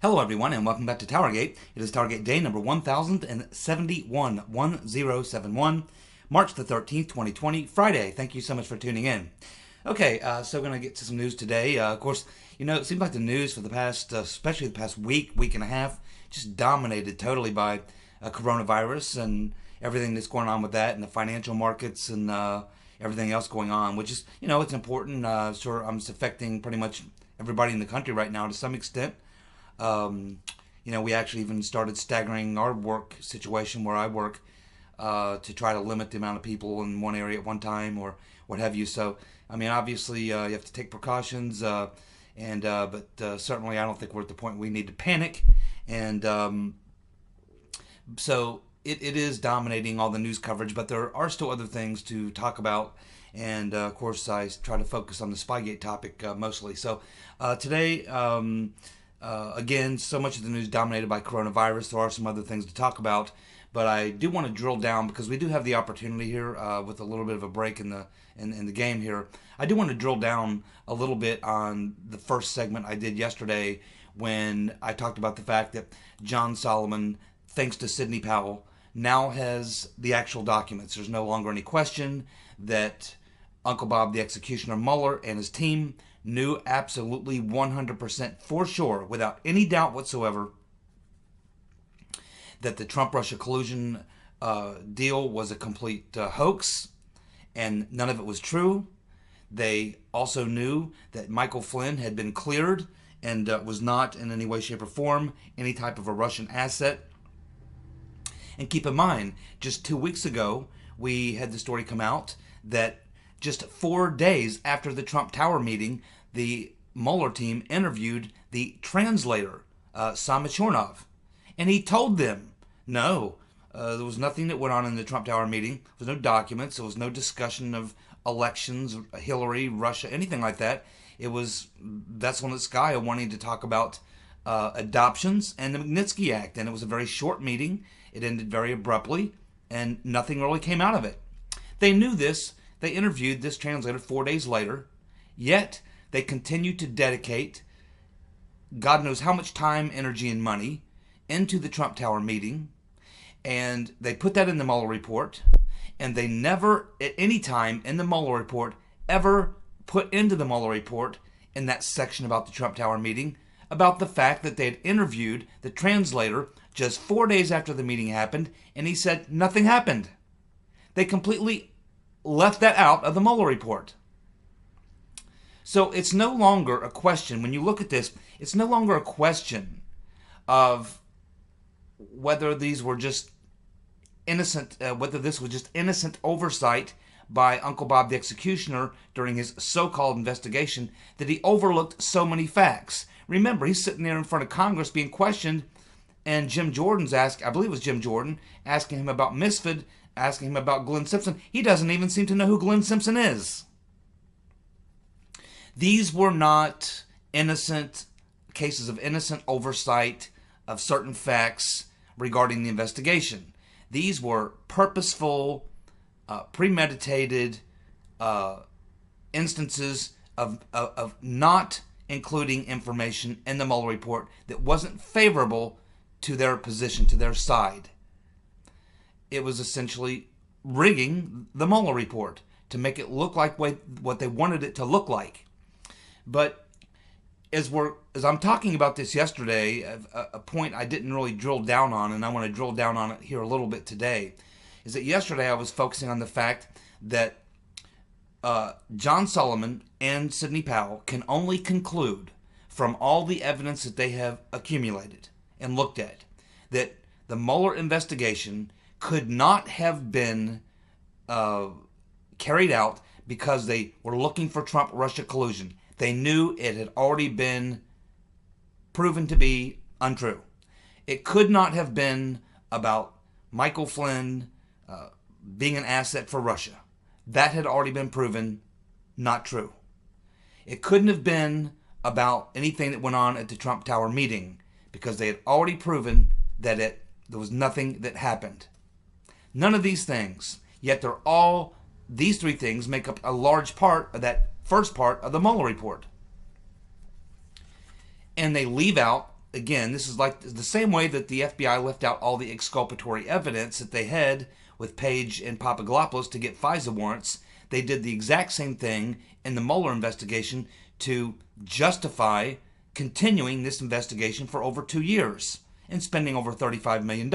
Hello everyone and welcome back to TowerGate. It is TowerGate day number 1071, 1071, March the 13th, 2020, Friday. Thank you so much for tuning in. Okay, so we're going to get to some news today. Of course, you know, it seems like the news for the past, especially the past week and a half, just dominated totally by coronavirus and everything that's going on with that and the financial markets and everything else going on, which is, you know, it's important. It's affecting pretty much everybody in the country right now to some extent. You know, we actually even started staggering our work situation where I work to try to limit the amount of people in one area at one time or what have you. So, I mean, obviously you have to take precautions, but certainly I don't think we're at the point we need to panic. And so it is dominating all the news coverage, but there are still other things to talk about. And of course, I try to focus on the Spygate topic mostly. So today, again, so much of the news dominated by coronavirus. There are some other things to talk about, but I do want to drill down because we do have the opportunity here with a little bit of a break in the game here. I do want to drill down a little bit on the first segment I did yesterday when I talked about the fact that John Solomon, thanks to Sidney Powell, now has the actual documents. There's no longer any question that Uncle Bob the Executioner Mueller and his team knew absolutely 100% for sure, without any doubt whatsoever, that the Trump-Russia collusion deal was a complete hoax and none of it was true. They also knew that Michael Flynn had been cleared and was not in any way, shape, or form any type of a Russian asset. And keep in mind, just 2 weeks ago, we had the story come out that just 4 days after the Trump Tower meeting, the Mueller team interviewed the translator, Samit Chornov. And he told them, no, there was nothing that went on in the Trump Tower meeting. There was no documents. There was no discussion of elections, Hillary, Russia, anything like that. That's when this guy wanting to talk about adoptions and the Magnitsky Act. And it was a very short meeting. It ended very abruptly, and nothing really came out of it. They knew this. They interviewed this translator 4 days later, yet they continued to dedicate God knows how much time, energy, and money into the Trump Tower meeting, and they put that in the Mueller report, and they never, at any time in the Mueller report, ever put into the Mueller report, in that section about the Trump Tower meeting, about the fact that they had interviewed the translator just 4 days after the meeting happened, and he said nothing happened. They completely left that out of the Mueller report. So it's no longer a question, when you look at this, it's no longer a question of whether these were just innocent, whether this was just innocent oversight by Uncle Bob the Executioner during his so-called investigation, that he overlooked so many facts. Remember, he's sitting there in front of Congress being questioned, and Jim Jordan's I believe it was Jim Jordan, asking him about Misfit, asking him about Glenn Simpson. He doesn't even seem to know who Glenn Simpson is. These were not innocent cases of innocent oversight of certain facts regarding the investigation. These were purposeful, premeditated instances of not including information in the Mueller report that wasn't favorable to their position, to their side. It was essentially rigging the Mueller report to make it look like what they wanted it to look like. But as I'm talking about this yesterday, a point I didn't really drill down on, and I want to drill down on it here a little bit today, is that yesterday I was focusing on the fact that John Solomon and Sidney Powell can only conclude from all the evidence that they have accumulated and looked at that the Mueller investigation could not have been carried out because they were looking for Trump-Russia collusion. They knew it had already been proven to be untrue. It could not have been about Michael Flynn being an asset for Russia. That had already been proven not true. It couldn't have been about anything that went on at the Trump Tower meeting because they had already proven that there was nothing that happened. None of these things, yet these three things make up a large part of that first part of the Mueller report. And they leave out again, this is like the same way that the FBI left out all the exculpatory evidence that they had with Page and Papadopoulos to get FISA warrants. They did the exact same thing in the Mueller investigation to justify continuing this investigation for over 2 years and spending over $35 million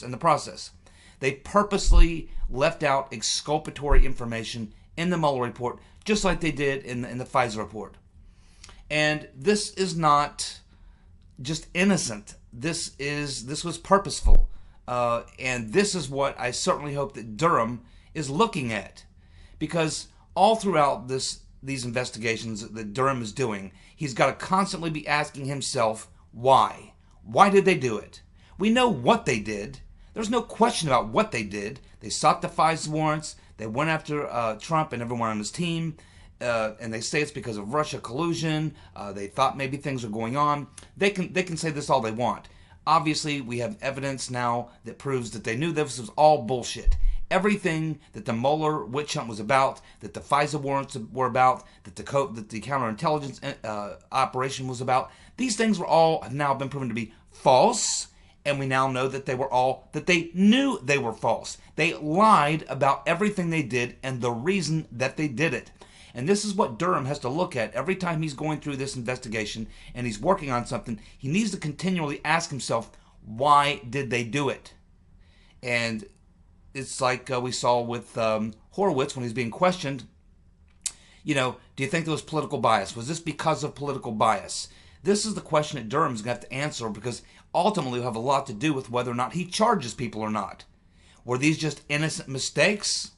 in the process. They purposely left out exculpatory information in the Mueller report, just like they did in the FISA report. And this is not just innocent. This was purposeful. And this is what I certainly hope that Durham is looking at. Because all throughout these investigations that Durham is doing, he's got to constantly be asking himself, why? Why did they do it? We know what they did. There's no question about what they did. They sought the FISA warrants. They went after Trump and everyone on his team. And they say it's because of Russia collusion. They thought maybe things were going on. They can say this all they want. Obviously, we have evidence now that proves that they knew this was all bullshit. Everything that the Mueller witch hunt was about, that the FISA warrants were about, that the counterintelligence operation was about, these things have now been proven to be false, and we now know that they knew they were false. They lied about everything they did and the reason that they did it. And this is what Durham has to look at every time he's going through this investigation and he's working on something. He needs to continually ask himself, why did they do it? And it's like we saw with Horowitz when he's being questioned. Do you think there was political bias? Was this because of political bias? This is the question that Durham's going to have to answer, because ultimately it will have a lot to do with whether or not he charges people or not. Were these just innocent mistakes?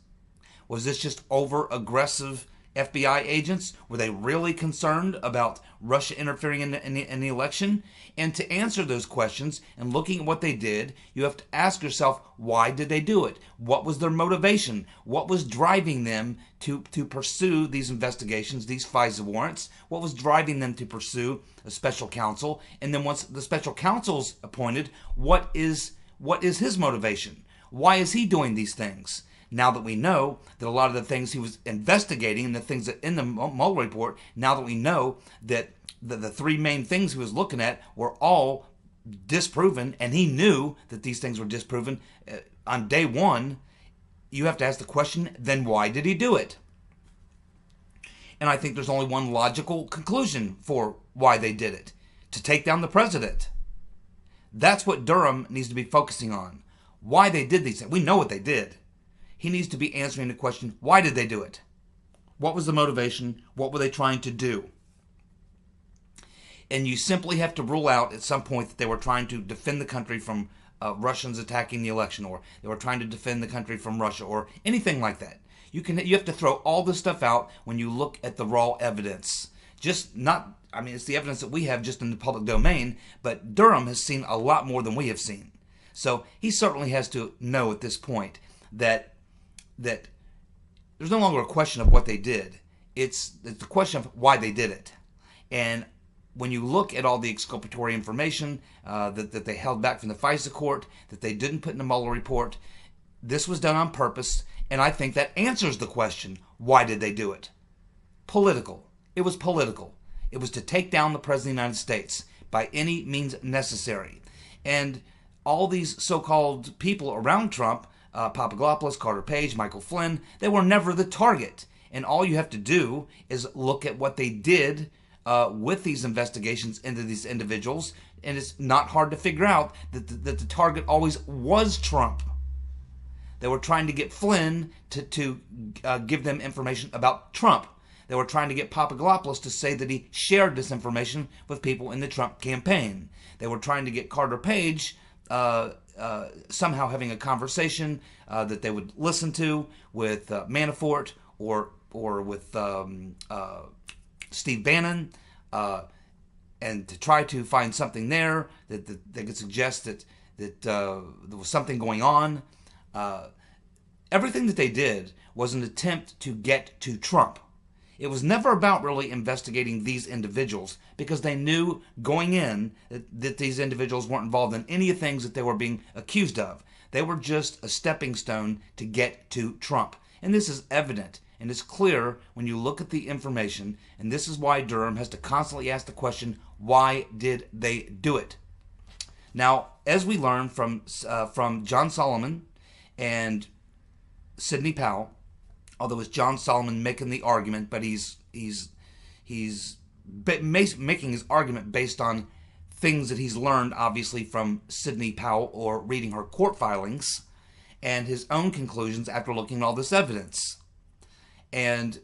Was this just over-aggressive FBI agents? Were they really concerned about Russia interfering in the election? And to answer those questions and looking at what they did, you have to ask yourself, why did they do it? What was their motivation? What was driving them to pursue these investigations, these FISA warrants? What was driving them to pursue a special counsel? And then once the special counsel's appointed, what is his motivation? Why is he doing these things? Now that we know that a lot of the things he was investigating and the things that in the Mueller report, now that we know that the three main things he was looking at were all disproven, and he knew that these things were disproven on day one, you have to ask the question, then why did he do it? And I think there's only one logical conclusion for why they did it: to take down the president. That's what Durham needs to be focusing on. Why they did these things. We know what they did. He needs to be answering the question, why did they do it? What was the motivation? What were they trying to do? And you simply have to rule out at some point that they were trying to defend the country from Russians attacking the election, or they were trying to defend the country from Russia, or anything like that. You have to throw all this stuff out when you look at the raw evidence. It's the evidence that we have just in the public domain, but Durham has seen a lot more than we have seen. So he certainly has to know at this point that there's no longer a question of what they did. It's the question of why they did it. And when you look at all the exculpatory information that they held back from the FISA court, that they didn't put in the Mueller report, this was done on purpose, and I think that answers the question, why did they do it? Political. It was political. It was to take down the President of the United States by any means necessary. And all these so-called people around Trump, Papadopoulos, Carter Page, Michael Flynn, they were never the target. And all you have to do is look at what they did with these investigations into these individuals, and it's not hard to figure out that the target always was Trump. They were trying to get Flynn to give them information about Trump. They were trying to get Papadopoulos to say that he shared this information with people in the Trump campaign. They were trying to get Carter Page somehow having a conversation that they would listen to with Manafort or with Steve Bannon, and to try to find something there that they could suggest that there was something going on. Everything that they did was an attempt to get to Trump. It was never about really investigating these individuals, because they knew going in that these individuals weren't involved in any of the things that they were being accused of. They were just a stepping stone to get to Trump. And this is evident and it's clear when you look at the information, and this is why Durham has to constantly ask the question, why did they do it? Now, as we learned from John Solomon and Sidney Powell, although it's John Solomon making the argument, but he's making his argument based on things that he's learned, obviously, from Sidney Powell or reading her court filings, and his own conclusions after looking at all this evidence. And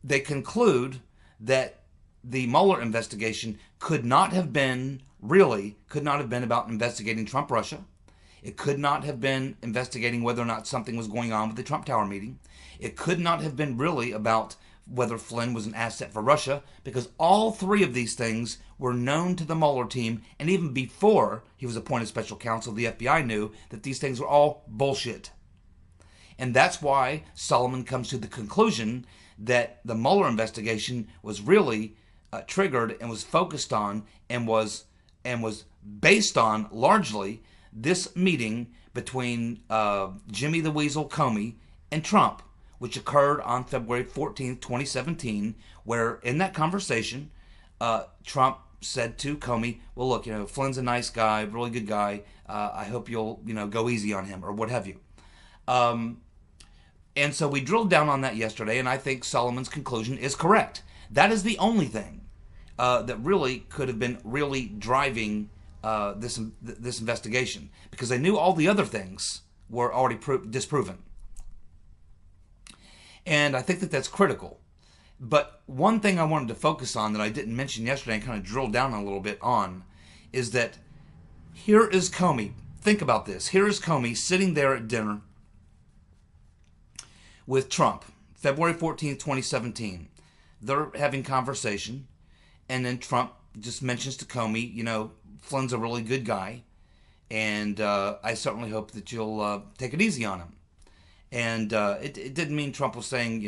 they conclude that the Mueller investigation could not have been about investigating Trump-Russia. It could not have been investigating whether or not something was going on with the Trump Tower meeting. It could not have been really about whether Flynn was an asset for Russia, because all three of these things were known to the Mueller team, and even before he was appointed special counsel, the FBI knew that these things were all bullshit. And that's why Solomon comes to the conclusion that the Mueller investigation was really triggered and was focused on and was based on largely this meeting between Jimmy the Weasel Comey and Trump, which occurred on February 14th, 2017, where in that conversation, Trump said to Comey, well, look, Flynn's a nice guy, really good guy. I hope you'll, go easy on him or what have you. And so we drilled down on that yesterday, and I think Solomon's conclusion is correct. That is the only thing that really could have been really driving this investigation, because they knew all the other things were already disproven. And I think that that's critical. But one thing I wanted to focus on that I didn't mention yesterday and kind of drill down a little bit on is that here is Comey. Think about this. Here is Comey sitting there at dinner with Trump, February 14th, 2017. They're having conversation, and then Trump just mentions to Comey, Flynn's a really good guy, and I certainly hope that you'll take it easy on him. And it didn't mean Trump was saying,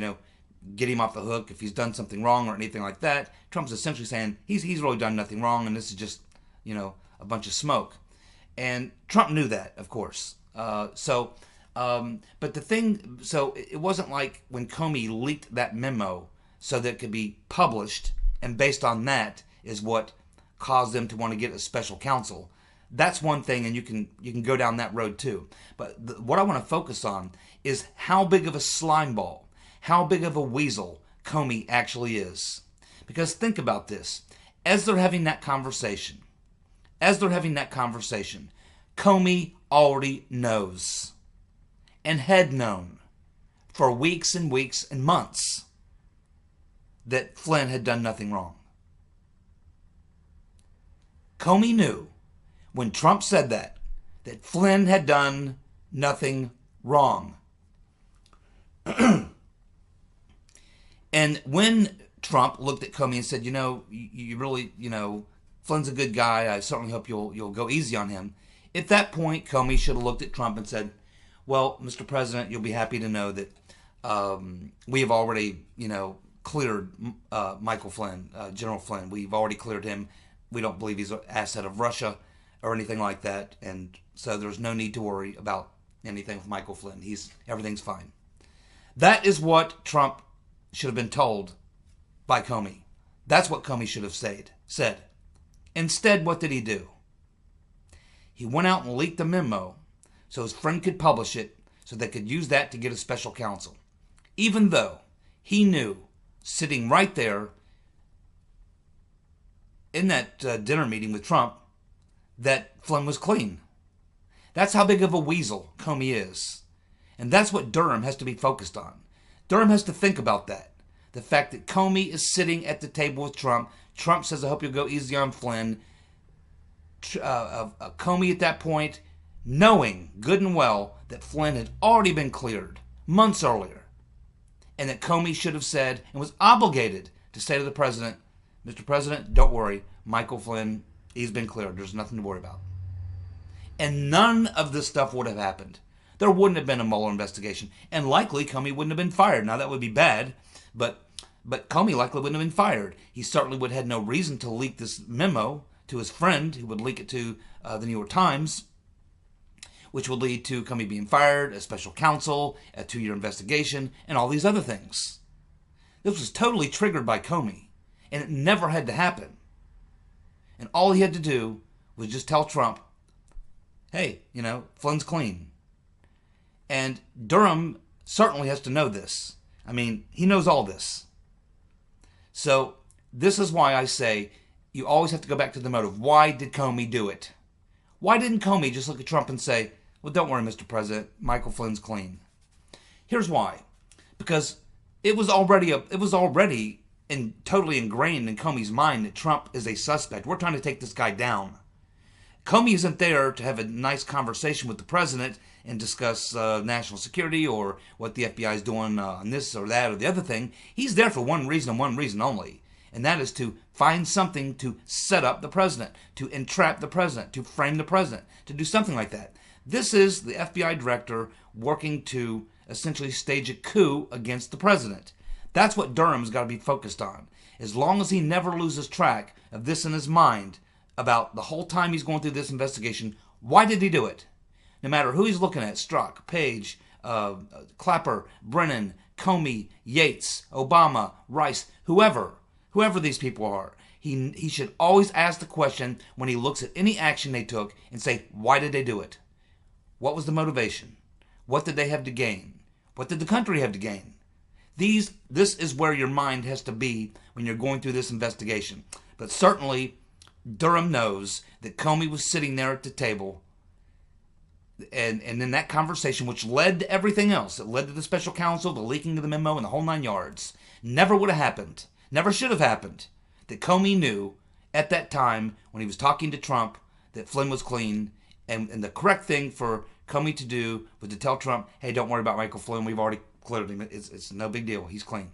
get him off the hook if he's done something wrong or anything like that. Trump's essentially saying he's really done nothing wrong, and this is just, a bunch of smoke. And Trump knew that, of course. But it wasn't like when Comey leaked that memo so that it could be published, and based on that is what caused them to want to get a special counsel. That's one thing, and you can go down that road too. But what I want to focus on is how big of a slime ball, how big of a weasel Comey actually is. Because think about this. As they're having that conversation, Comey already knows and had known for weeks and weeks and months that Flynn had done nothing wrong. Comey knew when Trump said that Flynn had done nothing wrong. And when Trump looked at Comey and said, you really, Flynn's a good guy, I certainly hope you'll go easy on him. At that point, Comey should have looked at Trump and said, well, Mr. President, you'll be happy to know that we have already, cleared Michael Flynn, General Flynn. We've already cleared him. We don't believe he's an asset of Russia or anything like that, and so there's no need to worry about anything with Michael Flynn. Everything's fine. That is what Trump should have been told by Comey. That's what Comey should have said. Instead, what did he do? He went out and leaked the memo so his friend could publish it, so they could use that to get a special counsel. Even though he knew, sitting right there in that dinner meeting with Trump, that Flynn was clean. That's how big of a weasel Comey is. And that's what Durham has to be focused on. Durham has to think about that. The fact that Comey is sitting at the table with Trump. Trump says, I hope you'll go easy on Flynn. Comey at that point, knowing good and well that Flynn had already been cleared months earlier, and that Comey should have said and was obligated to say to the president, Mr. President, don't worry, Michael Flynn, he's been cleared. There's nothing to worry about. And none of this stuff would have happened. There wouldn't have been a Mueller investigation, and likely Comey wouldn't have been fired. Now that would be bad, but Comey likely wouldn't have been fired. He certainly would have had no reason to leak this memo to his friend, who would leak it to the New York Times, which would lead to Comey being fired, a special counsel, a 2-year investigation, and all these other things. This was totally triggered by Comey, and it never had to happen. And all he had to do was just tell Trump, hey, Flynn's clean. And Durham certainly has to know this. I mean, he knows all this. So this is why I say you always have to go back to the motive. Why did Comey do it? Why didn't Comey just look at Trump and say, well, don't worry, Mr. President, Michael Flynn's clean? Here's why. Because it was already totally ingrained in Comey's mind that Trump is a suspect. We're trying to take this guy down. Comey isn't there to have a nice conversation with the president and discuss national security or what the FBI is doing on this or that or the other thing. He's there for one reason and one reason only, and that is to find something to set up the president, to entrap the president, to frame the president, to do something like that. This is the FBI director working to essentially stage a coup against the president. That's what Durham's got to be focused on. As long as he never loses track of this in his mind about the whole time he's going through this investigation, why did he do it? No matter who he's looking at, Strzok, Page, Clapper, Brennan, Comey, Yates, Obama, Rice, whoever these people are, he should always ask the question when he looks at any action they took and say, why did they do it? What was the motivation? What did they have to gain? What did the country have to gain? This is where your mind has to be when you're going through this investigation. But certainly, Durham knows that Comey was sitting there at the table, and in that conversation, which led to everything else, it led to the special counsel, the leaking of the memo, and the whole 9 yards, never would have happened, never should have happened, that Comey knew at that time when he was talking to Trump that Flynn was clean, and the correct thing for Comey to do was to tell Trump, hey, don't worry about Michael Flynn, we've already cleared him, it's no big deal, he's clean.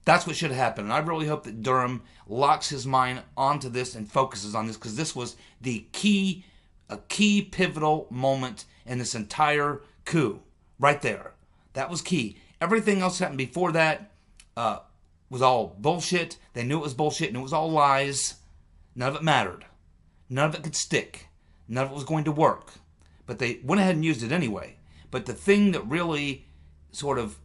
That's what should happen, and I really hope that Durham locks his mind onto this and focuses on this, because this was a key pivotal moment in this entire coup, right there. That was key. Everything else happened before that was all bullshit. They knew it was bullshit, and it was all lies. None of it mattered. None of it could stick. None of it was going to work. But they went ahead and used it anyway. But the thing that really sort of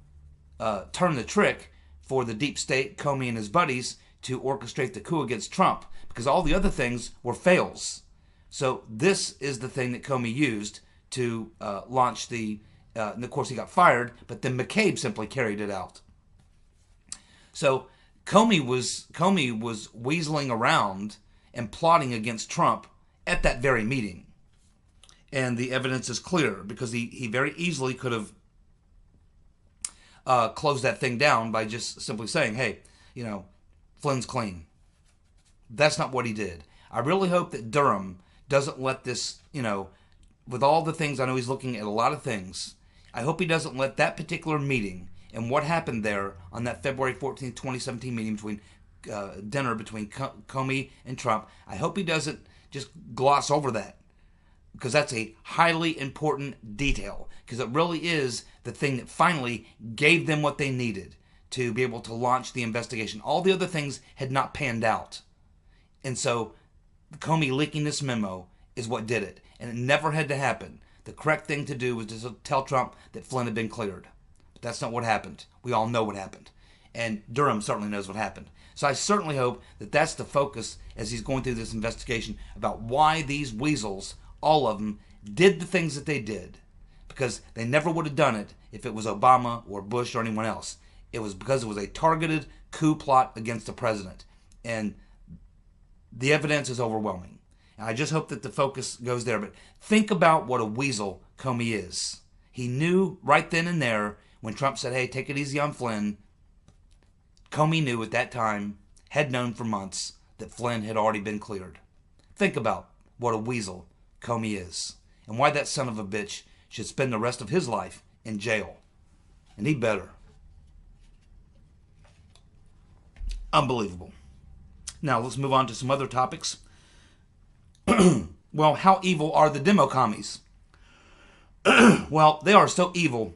turned the trick for the deep state, Comey and his buddies, to orchestrate the coup against Trump, because all the other things were fails. So this is the thing that Comey used to launch and of course he got fired, but then McCabe simply carried it out. So Comey was weaseling around and plotting against Trump at that very meeting. And the evidence is clear, because he very easily could have closed that thing down by just simply saying, hey, Flynn's clean. That's not what he did. I really hope that Durham doesn't let this, with all the things, I know he's looking at a lot of things, I hope he doesn't let that particular meeting and what happened there on that February 14th, 2017 meeting between dinner between Comey and Trump, I hope he doesn't just gloss over that, because that's a highly important detail, because it really is the thing that finally gave them what they needed to be able to launch the investigation. All the other things had not panned out. And so Comey leaking this memo is what did it. And it never had to happen. The correct thing to do was to tell Trump that Flynn had been cleared. But that's not what happened. We all know what happened. And Durham certainly knows what happened. So I certainly hope that that's the focus as he's going through this investigation about why these weasels, all of them, did the things that they did. Because they never would have done it if it was Obama or Bush or anyone else. It was because it was a targeted coup plot against the president. And the evidence is overwhelming. And I just hope that the focus goes there. But think about what a weasel Comey is. He knew right then and there when Trump said, hey, take it easy on Flynn. Comey knew at that time, had known for months, that Flynn had already been cleared. Think about what a weasel Comey is. And why that son of a bitch should spend the rest of his life in jail. And he better. Unbelievable. Now, let's move on to some other topics. Well, how evil are the demo commies? Well, they are so evil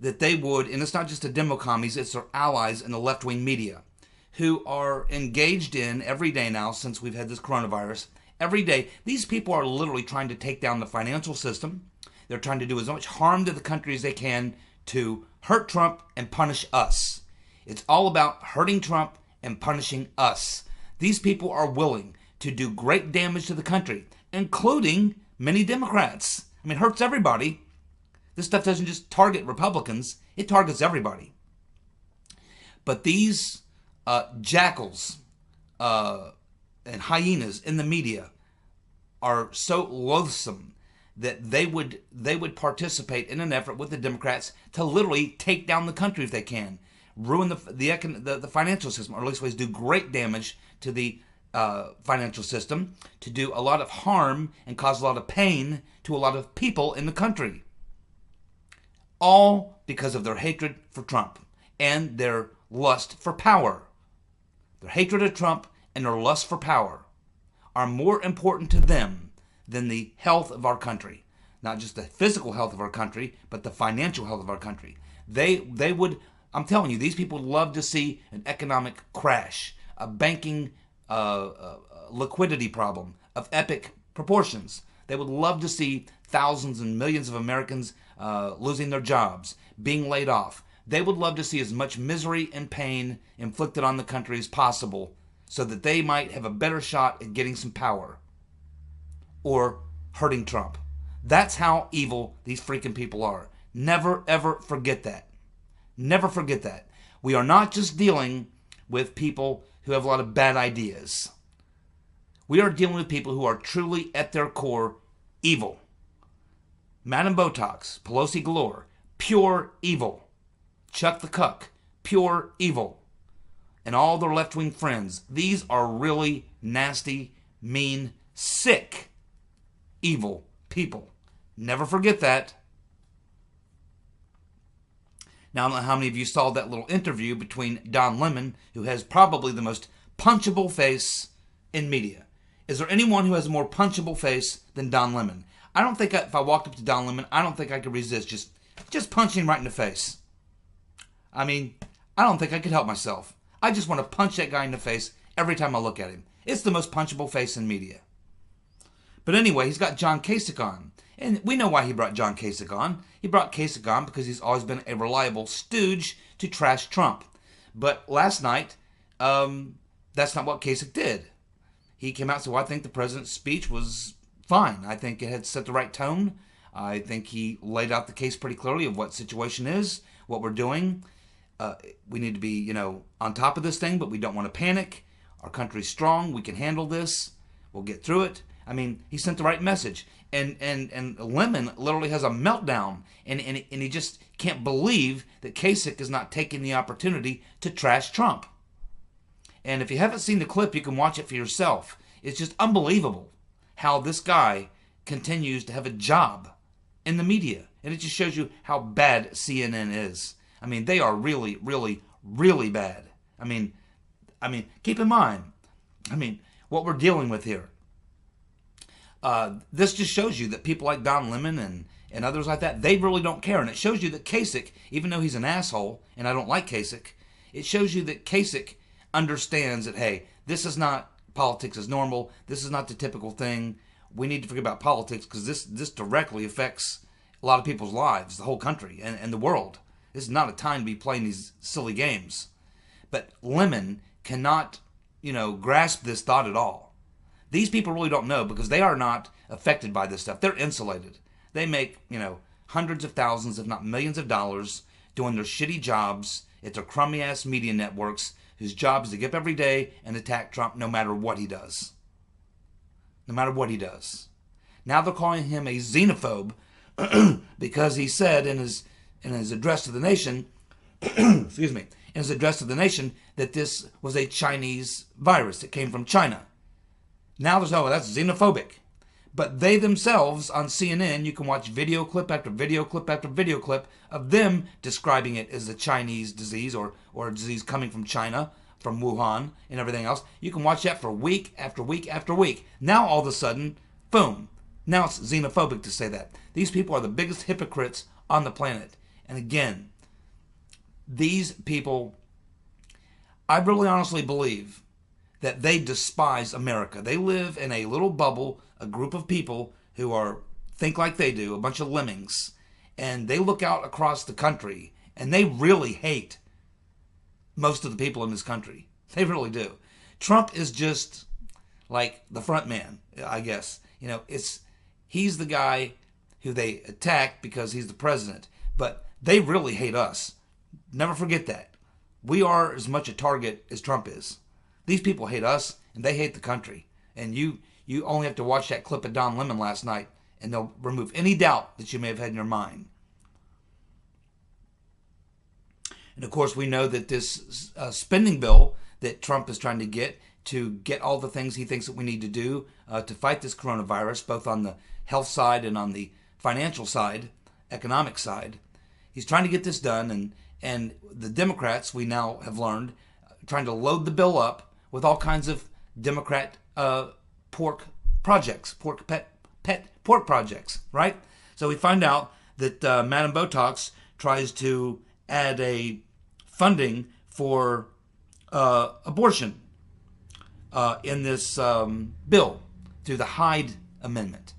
that they would, and it's not just the demo commies, it's their allies in the left-wing media, who are engaged in, every day now, since we've had this coronavirus, every day, these people are literally trying to take down the financial system. They're trying to do as much harm to the country as they can to hurt Trump and punish us. It's all about hurting Trump and punishing us. These people are willing to do great damage to the country, including many Democrats. I mean, it hurts everybody. This stuff doesn't just target Republicans, it targets everybody. But these jackals and hyenas in the media are so loathsome that they would participate in an effort with the Democrats to literally take down the country if they can, ruin the financial system, or at least ways do great damage to the financial system, to do a lot of harm and cause a lot of pain to a lot of people in the country. All because of their hatred for Trump and their lust for power. Their hatred of Trump and their lust for power are more important to them than the health of our country. Not just the physical health of our country, but the financial health of our country. They would, I'm telling you, these people would love to see an economic crash, a banking liquidity problem of epic proportions. They would love to see thousands and millions of Americans losing their jobs, being laid off. They would love to see as much misery and pain inflicted on the country as possible so that they might have a better shot at getting some power or hurting Trump. That's how evil these freaking people are. Never, ever forget that. Never forget that. We are not just dealing with people who have a lot of bad ideas. We are dealing with people who are truly, at their core, evil. Madam Botox, Pelosi galore, pure evil. Chuck the Cuck, pure evil. And all their left-wing friends. These are really nasty, mean, sick, evil people. Never forget that. Now, I don't know how many of you saw that little interview between Don Lemon, who has probably the most punchable face in media. Is there anyone who has a more punchable face than Don Lemon? I don't think if I walked up to Don Lemon, I don't think I could resist just punching him right in the face. I mean, I don't think I could help myself. I just want to punch that guy in the face every time I look at him. It's the most punchable face in media. But anyway, he's got John Kasich on. And we know why he brought John Kasich on. He brought Kasich on because he's always been a reliable stooge to trash Trump. But last night, that's not what Kasich did. He came out and said, well, I think the president's speech was fine. I think it had set the right tone. I think he laid out the case pretty clearly of what the situation is, what we're doing. We need to be, on top of this thing, but we don't want to panic. Our country's strong. We can handle this. We'll get through it. I mean, he sent the right message. And Lemon literally has a meltdown. And he just can't believe that Kasich is not taking the opportunity to trash Trump. And if you haven't seen the clip, you can watch it for yourself. It's just unbelievable how this guy continues to have a job in the media. And it just shows you how bad CNN is. I mean, they are really, really, really bad. I mean, keep in mind, what we're dealing with here. This just shows you that people like Don Lemon and others like that, they really don't care. And it shows you that Kasich, even though he's an asshole, and I don't like Kasich, it shows you that Kasich understands that, hey, this is not politics as normal. This is not the typical thing. We need to forget about politics because this directly affects a lot of people's lives, the whole country and the world. This is not a time to be playing these silly games. But Lemon cannot, grasp this thought at all. These people really don't know because they are not affected by this stuff. They're insulated. They make, hundreds of thousands, if not millions of dollars doing their shitty jobs at their crummy-ass media networks whose job is to get up every day and attack Trump no matter what he does. No matter what he does. Now they're calling him a xenophobe because he said in his address to the nation, excuse me, in his address to the nation that this was a Chinese virus that came from China. Now there's, that's xenophobic. But they themselves on CNN, you can watch video clip after video clip after video clip of them describing it as a Chinese disease or a disease coming from China, from Wuhan and everything else. You can watch that for week after week after week. Now all of a sudden, boom. Now it's xenophobic to say that. These people are the biggest hypocrites on the planet. And again, these people, I really honestly believe that they despise America. They live in a little bubble, a group of people who think like they do, a bunch of lemmings, and they look out across the country and they really hate most of the people in this country. They really do. Trump is just like the front man, I guess. he's the guy who they attack because he's the president. But they really hate us. Never forget that. We are as much a target as Trump is. These people hate us, and they hate the country. And you only have to watch that clip of Don Lemon last night, and they'll remove any doubt that you may have had in your mind. And of course, we know that this spending bill that Trump is trying to get all the things he thinks that we need to do to fight this coronavirus, both on the health side and on the financial side, economic side. He's trying to get this done, and the Democrats, we now have learned, trying to load the bill up with all kinds of Democrat pork projects, pet pork projects, right? So we find out that Madam Botox tries to add a funding for abortion in this bill through the Hyde Amendment.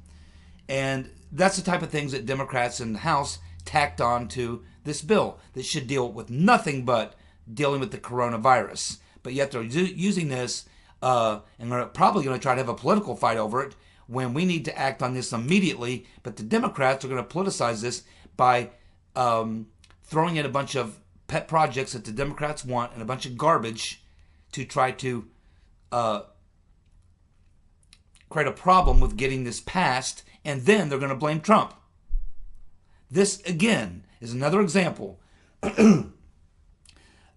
And that's the type of things that Democrats in the House tacked on to this bill that should deal with nothing but dealing with the coronavirus. But yet they're using this, and they're probably going to try to have a political fight over it when we need to act on this immediately. But the Democrats are going to politicize this by throwing in a bunch of pet projects that the Democrats want and a bunch of garbage to try to create a problem with getting this passed, and then they're going to blame Trump. This, again, is another example of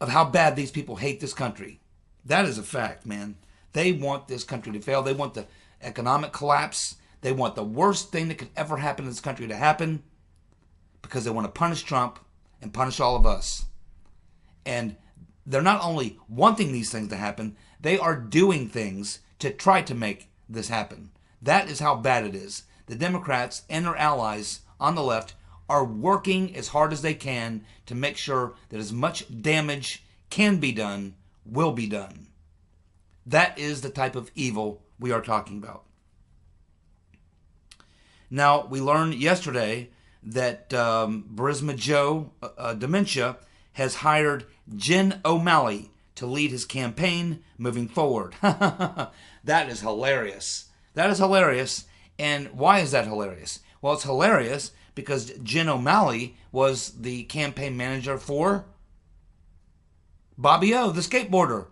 how bad these people hate this country. That is a fact, man. They want this country to fail. They want the economic collapse. They want the worst thing that could ever happen in this country to happen because they want to punish Trump and punish all of us. And they're not only wanting these things to happen, they are doing things to try to make this happen. That is how bad it is. The Democrats and their allies on the left are working as hard as they can to make sure that as much damage can be done will be done. That is the type of evil we are talking about. Now, we learned yesterday that Barisma Joe Dementia has hired Jen O'Malley to lead his campaign moving forward. That is hilarious. That is hilarious. And why is that hilarious? Well, it's hilarious because Jen O'Malley was the campaign manager for Bobby O, the skateboarder.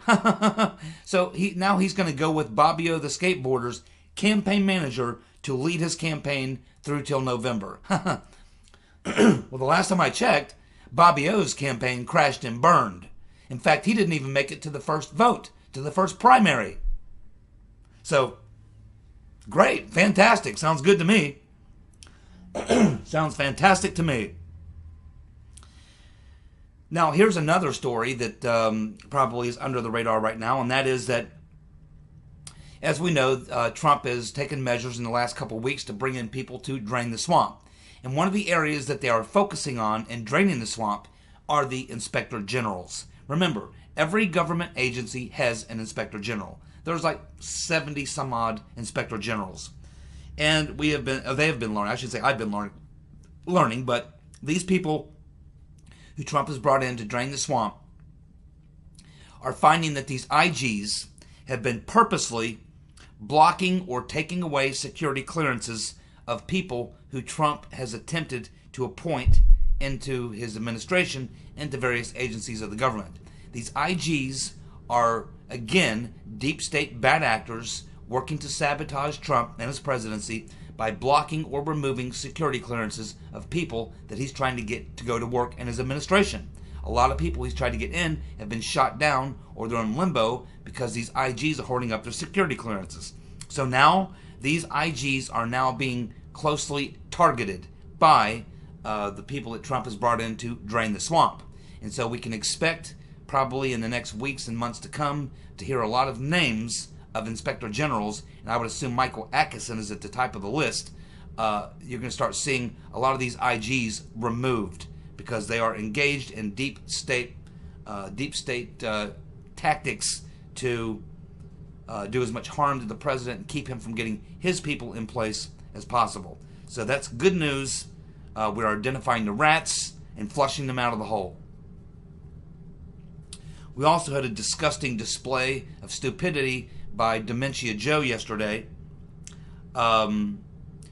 So now he's going to go with Bobby O, the skateboarder's campaign manager to lead his campaign through till November. Well, the last time I checked, Bobby O's campaign crashed and burned. In fact, he didn't even make it to the first vote, to the first primary. So, great, fantastic, sounds good to me. Sounds fantastic to me. Now, here's another story that probably is under the radar right now, and that is that, as we know, Trump has taken measures in the last couple of weeks to bring in people to drain the swamp. And one of the areas that they are focusing on in draining the swamp are the inspector generals. Remember, every government agency has an inspector general. There's like 70 some odd inspector generals. And they have been learning, I should say I've been learning, but these people who Trump has brought in to drain the swamp are finding that these IGs have been purposely blocking or taking away security clearances of people who Trump has attempted to appoint into his administration and to various agencies of the government. These IGs are, again, deep state bad actors working to sabotage Trump and his presidency by blocking or removing security clearances of people that he's trying to get to go to work in his administration. A lot of people he's tried to get in have been shot down or they're in limbo because these IGs are hoarding up their security clearances. So now these IGs are now being closely targeted by the people that Trump has brought in to drain the swamp. And so we can expect probably in the next weeks and months to come to hear a lot of names of inspector generals, and I would assume Michael Atkinson is at the top of the list. You're going to start seeing a lot of these IGs removed because they are engaged in deep state tactics to do as much harm to the president and keep him from getting his people in place as possible. So that's good news. We're identifying the rats and flushing them out of the hole. We also had a disgusting display of stupidity by Dementia Joe yesterday,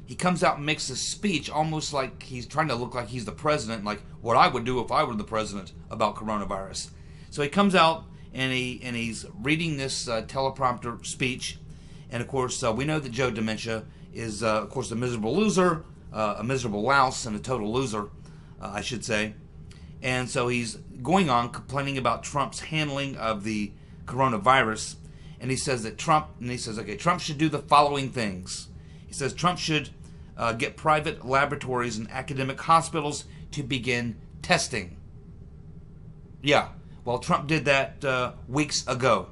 he comes out and makes a speech almost like he's trying to look like he's the president, like what I would do if I were the president about coronavirus. So he comes out and he's reading this teleprompter speech, and of course we know that Joe Dementia is of course a miserable loser, a miserable louse, and a total loser, I should say. And so he's going on complaining about Trump's handling of the coronavirus, and he says that Trump should do the following things. He says Trump should get private laboratories and academic hospitals to begin testing. Yeah, well, Trump did that weeks ago.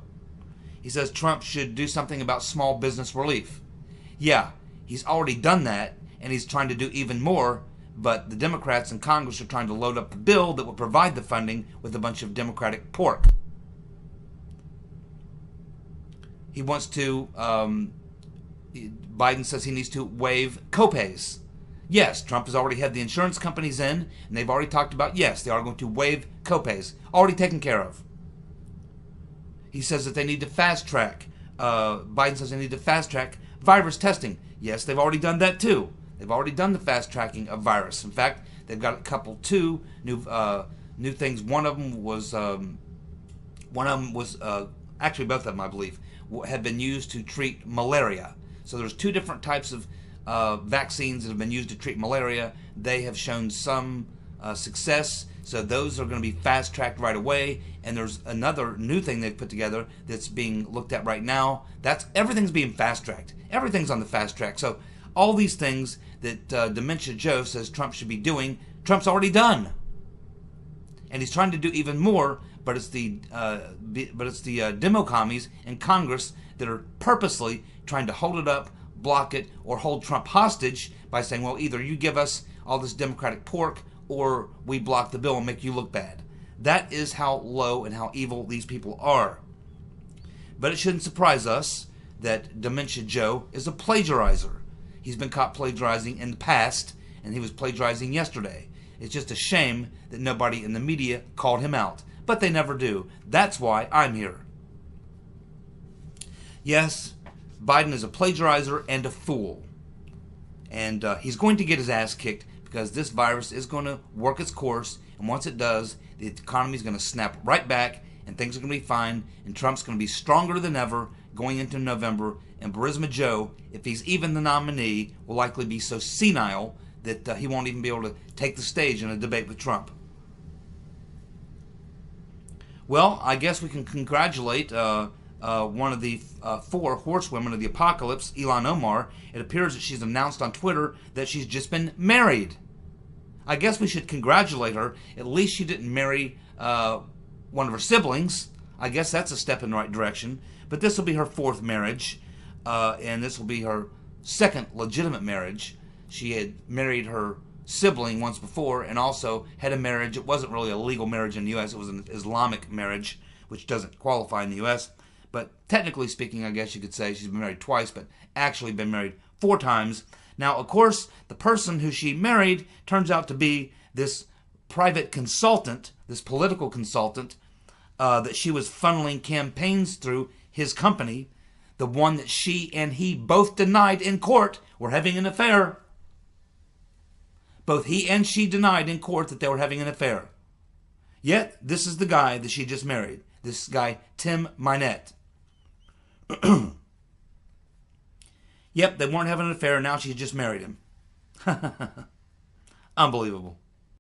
He says Trump should do something about small business relief. Yeah, he's already done that, and he's trying to do even more, but the Democrats in Congress are trying to load up the bill that will provide the funding with a bunch of Democratic pork. He wants to, Biden says he needs to waive copays. Yes, Trump has already had the insurance companies in, and they've already talked about, yes, they are going to waive copays. Already taken care of. He says that they need to fast track. Biden says they need to fast track virus testing. Yes, they've already done that too. They've already done the fast tracking of virus. In fact, they've got two new things. One of them was actually both of them, I believe, have been used to treat malaria. So there's two different types of vaccines that have been used to treat malaria. They have shown some success, so those are going to be fast tracked right away. And there's another new thing they've put together that's being looked at right now. Everything's being fast tracked. Everything's on the fast track. So all these things that Dementia Joe says Trump should be doing, Trump's already done, and he's trying to do even more. But it's the demo commies in Congress that are purposely trying to hold it up, block it, or hold Trump hostage by saying, well, either you give us all this Democratic pork or we block the bill and make you look bad. That is how low and how evil these people are. But it shouldn't surprise us that Dementia Joe is a plagiarizer. He's been caught plagiarizing in the past, and he was plagiarizing yesterday. It's just a shame that nobody in the media called him out. But they never do. That's why I'm here. Yes, Biden is a plagiarizer and a fool. And he's going to get his ass kicked because this virus is going to work its course. And once it does, the economy is going to snap right back and things are going to be fine. And Trump's going to be stronger than ever going into November. And Burisma Joe, if he's even the nominee, will likely be so senile that he won't even be able to take the stage in a debate with Trump. Well, I guess we can congratulate one of the four horsewomen of the apocalypse, Ilhan Omar. It appears that she's announced on Twitter that she's just been married. I guess we should congratulate her. At least she didn't marry one of her siblings. I guess that's a step in the right direction. But this will be her fourth marriage, and this will be her second legitimate marriage. She had married her sibling once before and also had a marriage. It wasn't really a legal marriage in the U.S. It was an Islamic marriage, which doesn't qualify in the U.S. But technically speaking, I guess you could say she's been married twice, but actually been married 4 times. Now, of course, the person who she married turns out to be this private consultant, this political consultant, that she was funneling campaigns through his company, the one that she and he both denied in court were having an affair. Both he and she denied in court that they were having an affair. Yet, this is the guy that she just married. This guy, Tim Minette. Yep, they weren't having an affair, and now she's just married him. Unbelievable.